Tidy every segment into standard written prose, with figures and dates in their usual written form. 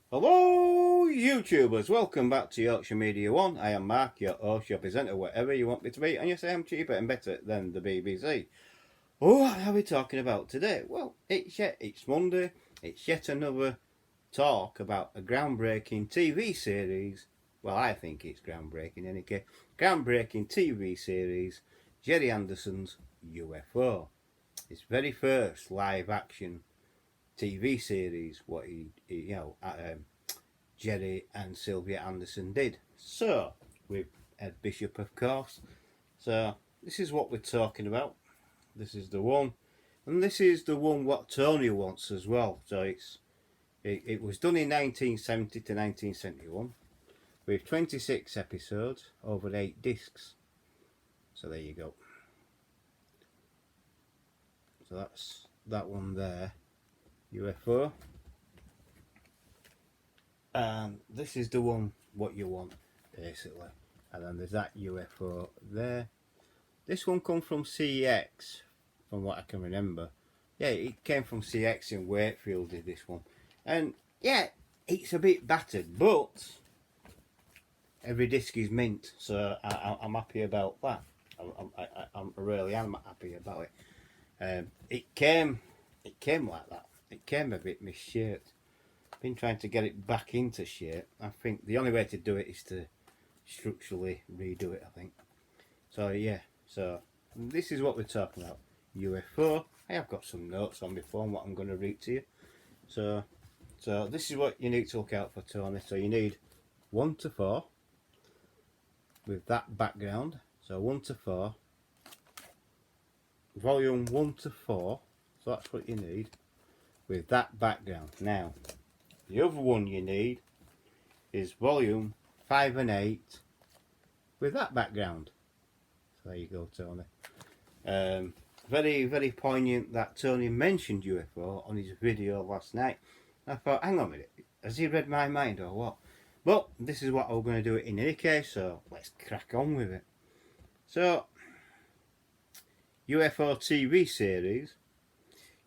Hello YouTubers, welcome back to Yorkshire Media 1. I am Mark, your host, your presenter, whatever you want me to be, and yes I am cheaper and better than the BBC. What are we talking about today? Well, it's Monday, it's yet another talk about a groundbreaking TV series. Well, I think it's groundbreaking in any case. Groundbreaking TV series, Gerry Anderson's UFO. His very first live action TV series, what Gerry and Silvia Anderson did. So, with Ed Bishop, of course. So, this is what we're talking about. This is the one. And this is the one what Tony wants as well. So, it was done in 1970 to 1971 with 26 episodes over 8 discs. So, there you go. So, that's that one there. UFO. And this is the one what you want, basically. And then there's that UFO there. This one comes from CX, from what I can remember. Yeah, it came from CX in Wakefield, did this one. And yeah, it's a bit battered, but every disc is mint, so I'm happy about that. I really am happy about it. It came like that. It came a bit misshaped. Been trying to get it back into shape. I think the only way to do it is to structurally redo it, I think. So yeah, so this is what we're talking about. UFO. I have got some notes on my phone what I'm going to read to you. So this is what you need to look out for, Tony. So you need 1 to 4 with that background. So 1 to 4. Volume 1 to 4. So that's what you need with that background. Now, the other one you need is volume 5 and 8 with that background. So there you go, Tony. Very, very poignant that Tony mentioned UFO on his video last night. I thought, hang on a minute, has he read my mind or what? But this is what I'm going to do it in any case, so let's crack on with it. So, UFO TV series.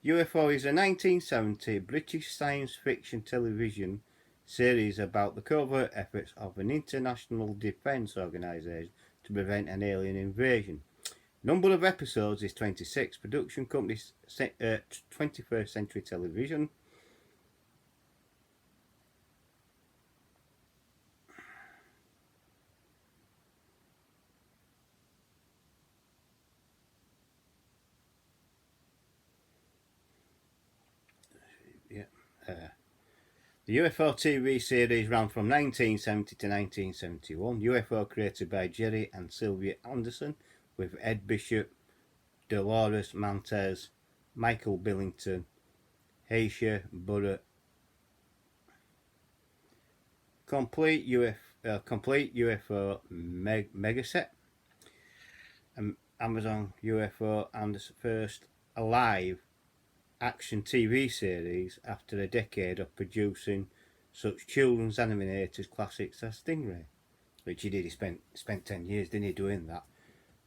UFO is a 1970 British science fiction television series about the covert efforts of an international defence organisation to prevent an alien invasion. Number of episodes is 26. Production company 21st Century Television. The UFO TV series ran from 1970 to 1971. UFO created by Gerry and Silvia Anderson with Ed Bishop, Dolores Montez, Michael Billington, Aisha Burrett. Complete UFO megaset. Amazon UFO and the first alive action TV series after a decade of producing such children's animated classics as Stingray, which he did. He spent 10 years, didn't he, doing that,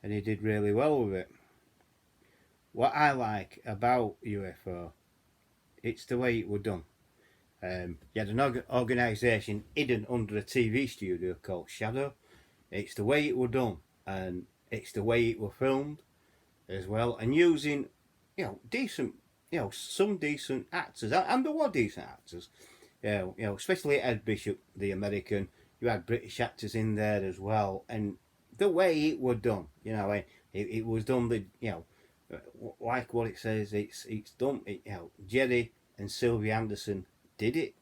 and he did really well with it. What I like about UFO, it's the way it was done. You had an organisation hidden under a TV studio called Shadow. It's the way it was done, and it's the way it was filmed as well, and using decent, some decent actors, and there were decent actors. Especially Ed Bishop, the American. You had British actors in there as well, and the way it was done, it was done. Like what it says, it's done. Gerry and Silvia Anderson did it.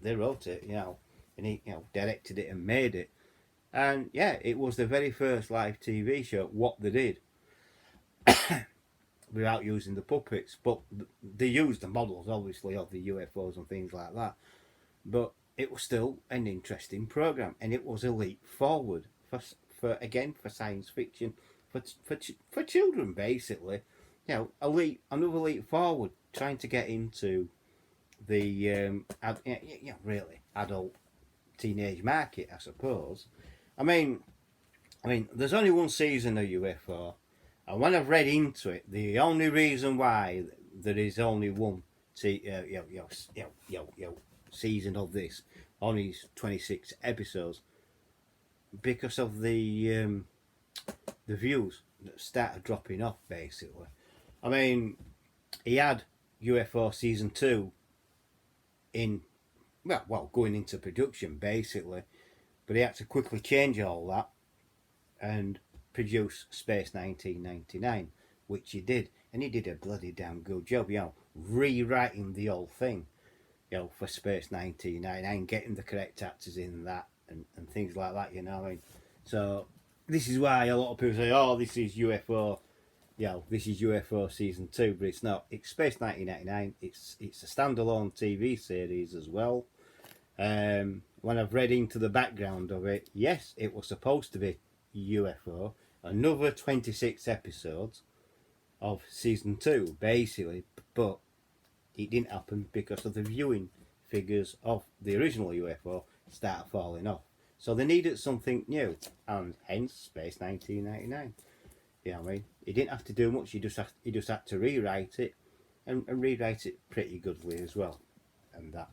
They wrote it, and he directed it and made it. And yeah, it was the very first live TV show what they did without using the puppets, but they used the models obviously of the UFOs and things like that. But it was still an interesting program, and it was a leap forward for science fiction for children basically. Another leap forward, trying to get into the really adult teenage market, I suppose. I mean, there's only one season of UFO, and when I've read into it, the only reason why there is only one season of this, only 26 episodes, because of the views that started dropping off basically. I mean, he had UFO season 2 in going into production basically, but he had to quickly change all that and produce Space 1999, which he did, and he did a bloody damn good job, rewriting the whole thing, for Space 1999, getting the correct actors in that and things like that, you know what I mean? So this is why a lot of people say, oh, this is UFO, this is UFO season 2, but it's not. It's Space 1999. It's a standalone TV series as well. When I've read into the background of it, yes, it was supposed to be UFO, another 26 episodes of season 2 basically, but it didn't happen because of the viewing figures of the original UFO started falling off. So they needed something new, and hence Space 1999. You know what I mean? He didn't have to do much. He just had to rewrite it, and rewrite it pretty goodly as well, and that.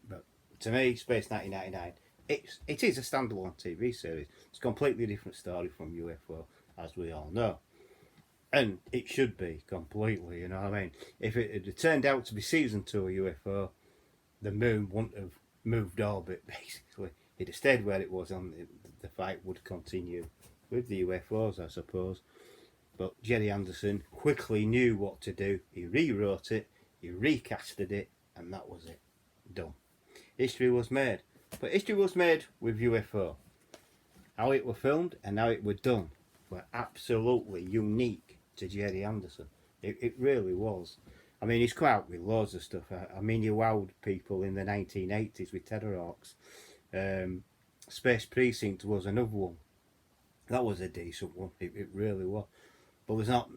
But to me, Space 1999, it is a standalone TV series. It's a completely different story from UFO, as we all know, and it should be completely. You know what I mean? If it had turned out to be season 2 of UFO, the moon wouldn't have moved orbit. Basically, it'd have stayed where it was, and the fight would continue with the UFOs, I suppose. But Gerry Anderson quickly knew what to do. He rewrote it, he recasted it, and that was it. Done. History was made. But history was made with UFO. How it was filmed and how it was done were absolutely unique to Gerry Anderson. It really was. I mean, he's come out with loads of stuff. I mean, he wowed people in the 1980s with Terror Hawks. Space Precinct was another one. That was a decent one. It really was. But there's not,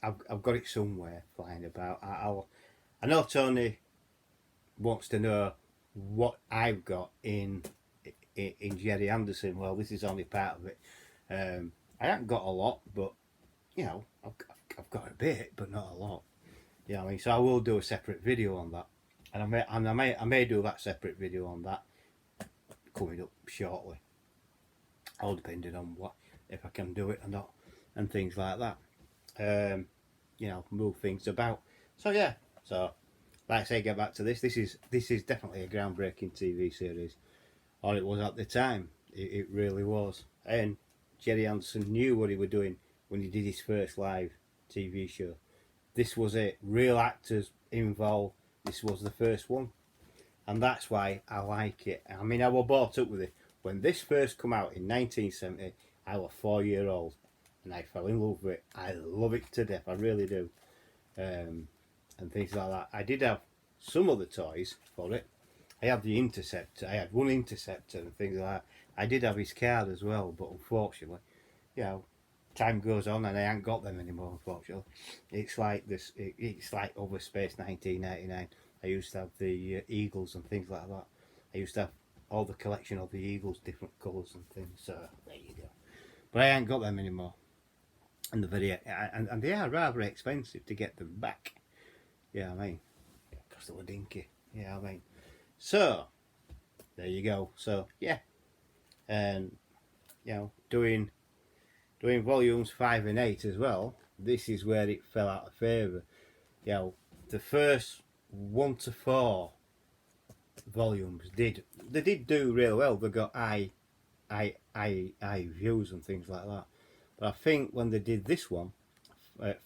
I've got it somewhere flying about. I know Tony wants to know what I've got in Gerry Anderson. Well, this is only part of it. I haven't got a lot, but I've got a bit, but not a lot. You know what I mean? So I will do a separate video on that, and I may do that separate video on that coming up shortly. All depending on if I can do it or not, and things like that. Move things about. So yeah. So like I say, get back to this. This is definitely a groundbreaking TV series, or it was at the time. It really was. And Gerry Anderson knew what he was doing when he did his first live TV show. This was it. Real actors involved. This was the first one, and that's why I like it. I mean, I was brought up with it. When this first come out in 1970, I was 4-year-old, and I fell in love with it. I love it to death. I really do. And things like that. I did have some other toys for it. I had the Interceptor. I had one Interceptor and things like that. I did have his card as well, but unfortunately, time goes on and I ain't got them anymore, unfortunately. It's like this. It's like over Space 1999. I used to have the Eagles and things like that. I used to have all the collection of the Eagles, different colours and things. So there you go. But I ain't got them anymore. And and they are rather expensive to get them back. Yeah, I mean, cost a dinky. Yeah, I mean. So there you go. So yeah, and doing volumes 5 and 8 as well. This is where it fell out of favour. The first 1 to 4 volumes did do real well. They got high views and things like that. But I think when they did this one,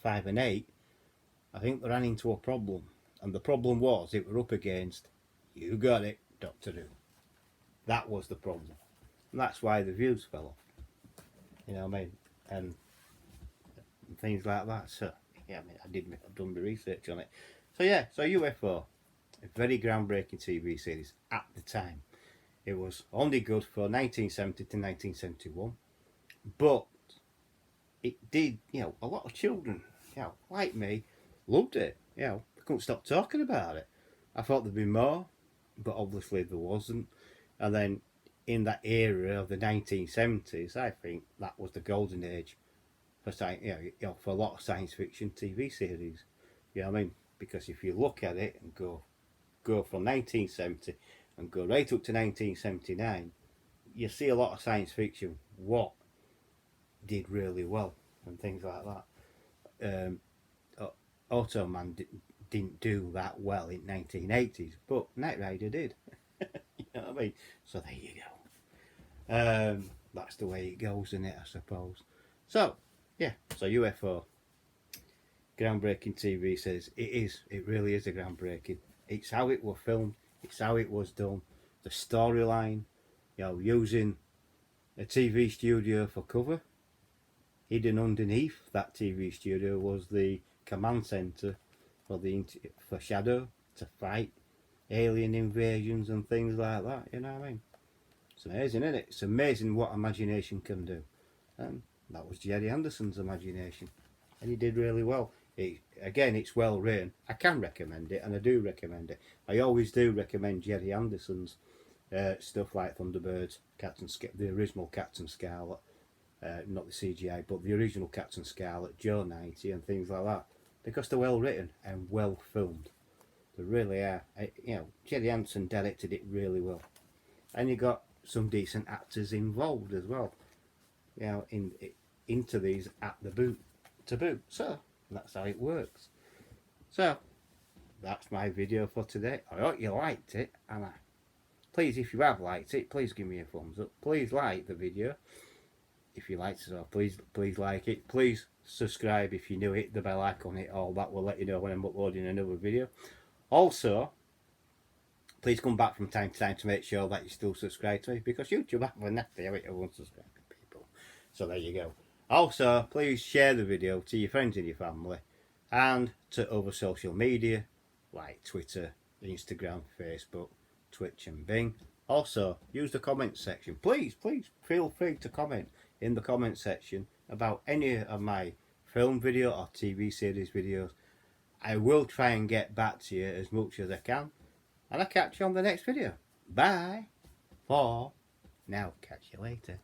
5 and 8, I think they ran into a problem, and the problem was it were up against, you got it, Doctor Who. That was the problem, and that's why the views fell off. You know what I mean? And things like that. So yeah, I mean, I've done the research on it. So yeah, so UFO, a very groundbreaking TV series at the time. It was only good for 1970 to 1971, but it did, a lot of children, like me, loved it. I couldn't stop talking about it. I thought there'd be more, but obviously there wasn't. And then in that era of the 1970s, I think that was the golden age for for a lot of science fiction TV series. You know what I mean? Because if you look at it and go, go from 1970 and go right up to 1979, you see a lot of science fiction what did really well and things like that. Automan didn't do that well in 1980s, but Knight Rider did. You know what I mean? So there you go. That's the way it goes, isn't it, I suppose. So, yeah, so UFO. Groundbreaking TV says it really is a groundbreaking. It's how it was filmed, it's how it was done, the storyline, using a TV studio for cover. Hidden underneath that TV studio was the command centre for Shadow to fight alien invasions and things like that, you know what I mean? It's amazing, isn't it? It's amazing what imagination can do. And that was Gerry Anderson's imagination. And he did really well. It's well written. I can recommend it, and I do recommend it. I always do recommend Gerry Anderson's stuff like Thunderbirds, the original Captain Scarlet, not the CGI, but the original Captain Scarlet, Joe 90, and things like that, because they're well written and well filmed. They really are. Gerry Anderson directed it really well, and you got some decent actors involved as well. Into these at the boot to boot. So that's how it works. So that's my video for today. I hope you liked it, and please, if you have liked it, please give me a thumbs up. Please like the video if you liked it, or please like it. Please subscribe if you're new. Hit the bell icon, it all that will let you know when I'm uploading another video. Also, please come back from time to time to make sure that you still subscribe to me, because YouTube have a nasty habit of unsubscribing people. So there you go. Also, please share the video to your friends and your family, and to other social media like Twitter, Instagram, Facebook, Twitch and Bing. Also, use the comment section. Please feel free to comment in the comment section about any of my film video or TV series videos. I will try and get back to you as much as I can, and I'll catch you on the next video. Bye for now. Catch you later.